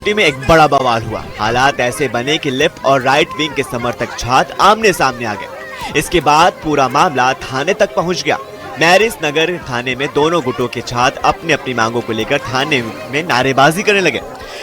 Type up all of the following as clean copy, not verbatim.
में एक बड़ा बवाल हुआ। हालात ऐसे बने कि लेफ्ट और राइट विंग के समर्थक छात्र आमने सामने आ गए। इसके बाद पूरा मामला थाने तक पहुंच गया। मैरिस नगर थाने में दोनों गुटों के छात्र अपनी अपनी मांगों को लेकर थाने में नारेबाजी करने लगे।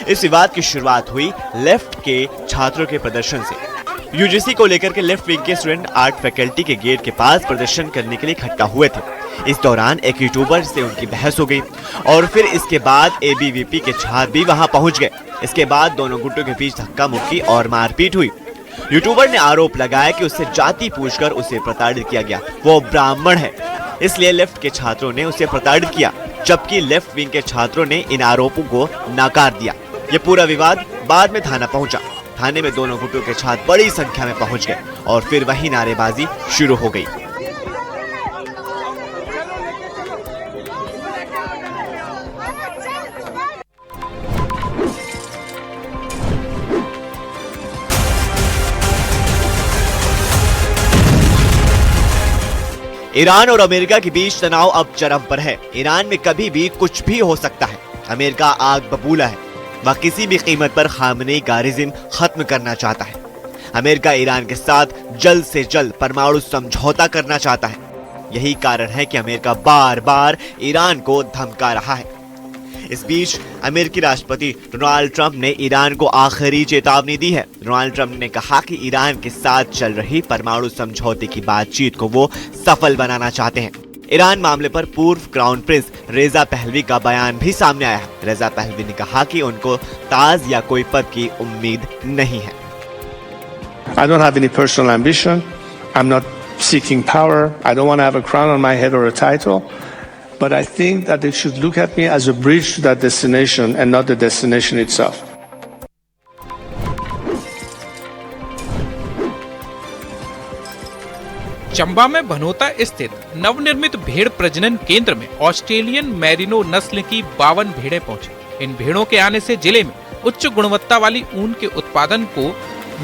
इस विवाद की शुरुआत हुई लेफ्ट के छात्रों के प्रदर्शन से। यूजीसी को लेकर के लेफ्ट विंग के स्टूडेंट आर्ट फैकल्टी के गेट के पास प्रदर्शन करने के लिए इकट्ठा हुए थे। इस दौरान एक यूट्यूबर से उनकी बहस हो गई और फिर इसके बाद एबीवीपी के छात्र भी वहां पहुंच गए। इसके बाद दोनों गुटों के बीच धक्का मुक्की और मारपीट हुई। यूट्यूबर ने आरोप लगाया कि उससे जाति पूछकर उसे प्रताड़ित किया गया, वो ब्राह्मण है, इसलिए लेफ्ट के छात्रों ने उसे प्रताड़ित किया, जबकि लेफ्ट विंग के छात्रों ने इन आरोपों को नकार दिया। ये पूरा विवाद बाद में थाना पहुंचा। थाने में दोनों गुटों के छात्र बड़ी संख्या में पहुंच गए और फिर वही नारेबाजी शुरू हो गई। ईरान और अमेरिका के बीच तनाव अब चरम पर है। ईरान में कभी भी कुछ भी हो सकता है। अमेरिका आग बबूला है, वह किसी भी कीमत पर खामनेई का रिजिम खत्म करना चाहता है। अमेरिका ईरान के साथ जल्द से जल्द परमाणु समझौता करना चाहता है। यही कारण है कि अमेरिका बार बार ईरान को धमका रहा है। इस बीच अमेरिकी राष्ट्रपति डोनाल्ड ट्रंप ने ईरान को आखिरी चेतावनी दी है। डोनाल्ड ट्रंप ने कहा कि ईरान के साथ चल रही परमाणु समझौते की बातचीत को वो सफल बनाना चाहते हैं। ईरान मामले पर पूर्व क्राउन प्रिंस रेजा पहलवी का बयान भी सामने आया है। रेजा पहलवी ने कहा कि उनको ताज या कोई पद की उम्मीद नहीं है। I don't have any personal ambition. I'm not seeking power. I don't want to have a crown on my head or a title. But I think that they should look at me as a bridge to that destination and not the destination itself. Chamba में भनोता स्थित नवनिर्मित भेड़ प्रजनन केंद्र में Australian Marino नस्ल की 52 भेड़ें पहुंची। इन भेड़ों के आने से जिले में उच्च गुणवत्ता वाली ऊन के उत्पादन को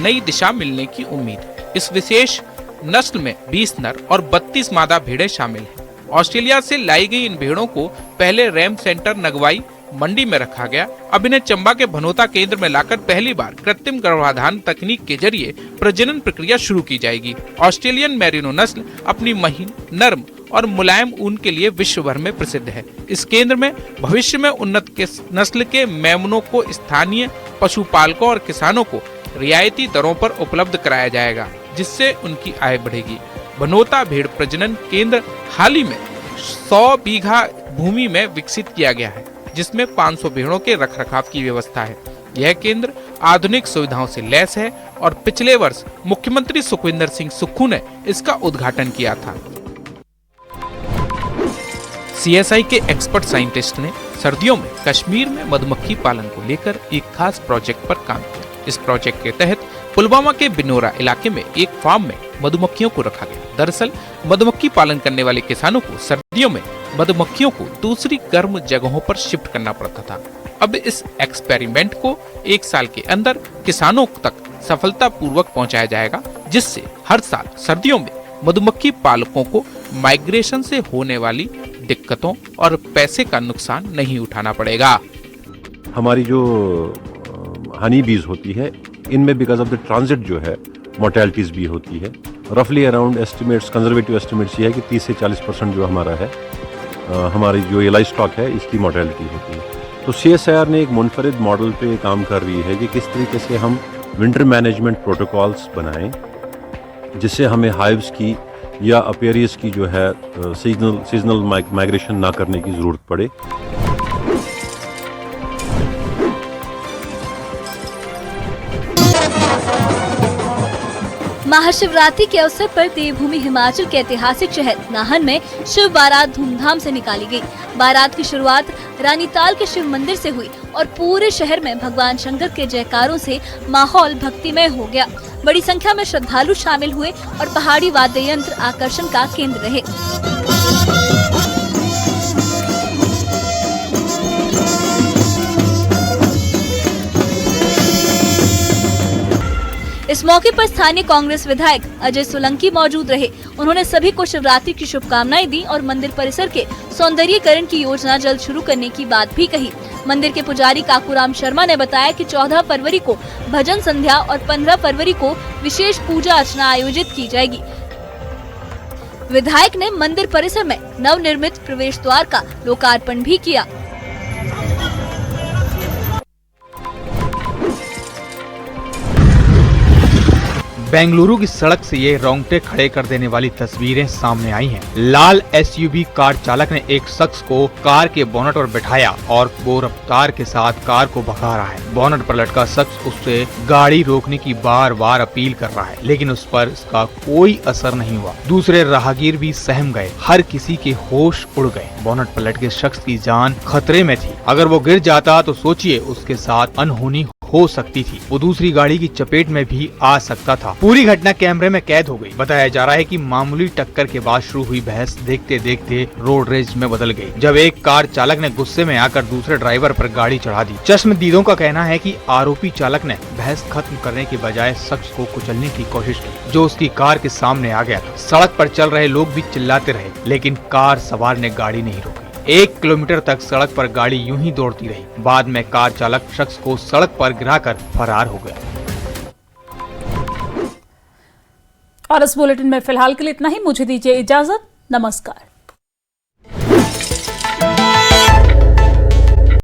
नई दिशा मिलने की उम्मीद है। इस विशेष नस्ल में 20 नर और 32 मादा भेड़ें शामिल हैं। ऑस्ट्रेलिया से लाई गई इन भेड़ों को पहले रैम सेंटर नगवाई मंडी में रखा गया। अब इन्हें चंबा के भनोता केंद्र में लाकर पहली बार कृत्रिम गर्भाधान तकनीक के जरिए प्रजनन प्रक्रिया शुरू की जाएगी। ऑस्ट्रेलियन मैरिनो नस्ल अपनी महीन, नर्म और मुलायम ऊन के लिए विश्व भर में प्रसिद्ध है। इस केंद्र में भविष्य में उन्नत नस्ल के मेमनों को स्थानीय पशुपालकों और किसानों को रियायती दरों पर उपलब्ध कराया जाएगा, जिससे उनकी आय बढ़ेगी। भनोता भेड़ प्रजनन केंद्र हाल ही में 100 बीघा भूमि में विकसित किया गया है, जिसमें 500 भेड़ों के रखरखाव की व्यवस्था है। यह केंद्र आधुनिक सुविधाओं से लैस है और पिछले वर्ष मुख्यमंत्री सुखविंदर सिंह सुक्खू ने इसका उद्घाटन किया था। सीएसआई के एक्सपर्ट साइंटिस्ट ने सर्दियों में कश्मीर में मधुमक्खी पालन को लेकर एक खास प्रोजेक्ट पर काम किया। इस प्रोजेक्ट के तहत पुलवामा के बिनोरा इलाके में एक फार्म में मधुमक्खियों को रखा गया। दरअसल मधुमक्खी पालन करने वाले किसानों को सर्दियों में मधुमक्खियों को दूसरी गर्म जगहों पर शिफ्ट करना पड़ता था। अब इस एक्सपेरिमेंट को 1 साल के अंदर किसानों तक सफलतापूर्वक पहुंचाया जाएगा, जिससे हर साल सर्दियों में मधुमक्खी पालकों को माइग्रेशन से होने वाली दिक्कतों और पैसे का नुकसान नहीं उठाना पड़ेगा। हमारी जो हनी बीज होती है, इनमें बिकॉज ऑफ द ट्रांजिट जो है मोर्टेलिटीज भी होती है। रफली अराउंड एस्टिमेट्स, कंजर्वेटिव एस्टिमेट्स ये है कि 30 से 40% जो हमारा है, हमारी जो ये लाइफ स्टॉक है, इसकी मोर्टेलिटी होती है। तो सीएसआईआर ने एक मुनफरिद मॉडल पे काम कर रही है कि किस तरीके से हम विंटर मैनेजमेंट प्रोटोकॉल्स बनाएं, जिससे हमें हाइव्स की या अपेरियस की जो है सीजनल माइग्रेशन ना करने की ज़रूरत पड़े। महाशिवरात्रि के अवसर पर देवभूमि हिमाचल के ऐतिहासिक शहर नाहन में शिव बारात धूमधाम से निकाली गई। बारात की शुरुआत रानीताल के शिव मंदिर से हुई और पूरे शहर में भगवान शंकर के जयकारों से माहौल भक्तिमय हो गया। बड़ी संख्या में श्रद्धालु शामिल हुए और पहाड़ी वाद्य यंत्र आकर्षण का केंद्र रहे। इस मौके पर स्थानीय कांग्रेस विधायक अजय सोलंकी मौजूद रहे। उन्होंने सभी को शिवरात्रि की शुभकामनाएं दी और मंदिर परिसर के सौंदर्यीकरण की योजना जल्द शुरू करने की बात भी कही। मंदिर के पुजारी काकूराम शर्मा ने बताया कि 14 फरवरी को भजन संध्या और 15 फरवरी को विशेष पूजा अर्चना आयोजित की जाएगी। विधायक ने मंदिर परिसर में नवनिर्मित प्रवेश द्वार का लोकार्पण भी किया। बेंगलुरु की सड़क से ये रोंगटे खड़े कर देने वाली तस्वीरें सामने आई हैं। लाल एसयूवी कार चालक ने एक शख्स को कार के बोनट पर बिठाया और वो रफ्तार के साथ कार को भगा रहा है। बोनट पर लटका शख्स उससे गाड़ी रोकने की बार बार अपील कर रहा है, लेकिन उस पर इसका कोई असर नहीं हुआ। दूसरे राहगीर भी सहम गए, हर किसी के होश उड़ गए। बोनट पर लटके शख्स की जान खतरे में थी। अगर वो गिर जाता तो सोचिए उसके साथ अनहोनी हो सकती थी। वो दूसरी गाड़ी की चपेट में भी आ सकता था। पूरी घटना कैमरे में कैद हो गई। बताया जा रहा है कि मामूली टक्कर के बाद शुरू हुई बहस देखते देखते रोड रेज में बदल गई, जब एक कार चालक ने गुस्से में आकर दूसरे ड्राइवर पर गाड़ी चढ़ा दी। चश्मदीदों का कहना है कि आरोपी चालक ने बहस खत्म करने के बजाय शख्स को कुचलने की कोशिश की, जो उसकी कार के सामने आ गया था। सड़क पर चल रहे लोग भी चिल्लाते रहे, लेकिन कार सवार ने गाड़ी नहीं रोकी। 1 किलोमीटर तक सड़क पर गाड़ी यूं ही दौड़ती रही। बाद में कार चालक शख्स को सड़क पर गिराकर फरार हो गया। और इस बुलेटिन में फिलहाल के लिए इतना ही। मुझे दीजिए इजाजत। नमस्कार।